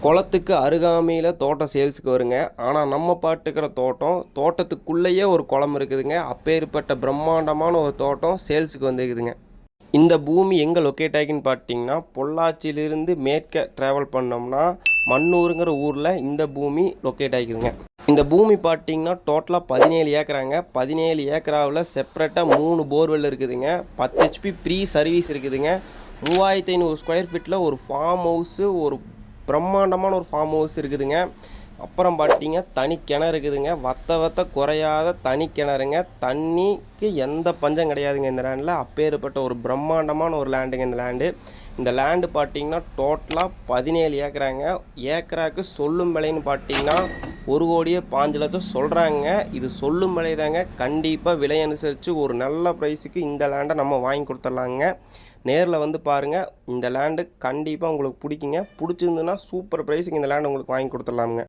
குளத்துக்கு அருகாமையில் தோட்டம் சேல்ஸுக்கு வருங்க. ஆனால் நம்ம பாட்டுக்கிற தோட்டத்துக்குள்ளேயே ஒரு குளம் இருக்குதுங்க. அப்பேற்பட்ட பிரம்மாண்டமான ஒரு தோட்டம் சேல்ஸுக்கு வந்துருக்குதுங்க. இந்த பூமி எங்கே லொக்கேட் ஆகிக்குன்னு பார்த்தீங்கன்னா, பொள்ளாச்சியிலிருந்து மேற்க ட்ராவல் பண்ணோம்னா மண்ணூருங்கிற ஊரில் இந்த பூமி லொக்கேட் ஆகிக்குதுங்க. இந்த பூமி பார்த்தீங்கன்னா டோட்டலாக 17 ஏக்கராங்க. 17 ஏக்கராவில் செப்பரேட்டாக 3 போர்வெல் இருக்குதுங்க. 10 ஹெச்பி ப்ரீ சர்வீஸ் இருக்குதுங்க. 3500 ஸ்கொயர் ஃபீட்டில் ஒரு ஃபார்ம் ஹவுஸு, ஒரு பிரம்மாண்டமான ஒரு ஃபார்ம் ஹவுஸ் இருக்குதுங்க. அப்புறம் பார்த்தீங்க தனி கிணறு இருக்குதுங்க. வத்த குறையாத தனி கிணறுங்க. தண்ணிக்கு எந்த பஞ்சம் கிடையாதுங்க இந்த லேண்டில். அப்பேற்பட்ட ஒரு பிரம்மாண்டமான ஒரு லேண்டுங்க இந்த லேண்டு பார்த்தீங்கன்னா டோட்டலாக 17 ஏக்கராங்க. ஏக்கராக்கு சொல்லும் விலைன்னு பார்த்தீங்கன்னா 1,05,00,000 சொல்கிறாங்க. இது சொல்லும் விலை தாங்க. கண்டிப்பாக விலை அனுசரித்து ஒரு நல்ல ப்ரைஸுக்கு இந்த லேண்டை நம்ம வாங்கி கொடுத்துர்லாங்க. நேரில் வந்து பாருங்கள். இந்த லேண்டு கண்டிப்பாக உங்களுக்கு பிடிக்குங்க. பிடிச்சிருந்துன்னா சூப்பர் ப்ரைஸுக்கு இந்த லேண்டை உங்களுக்கு வாங்கி கொடுத்துர்லாமுங்க.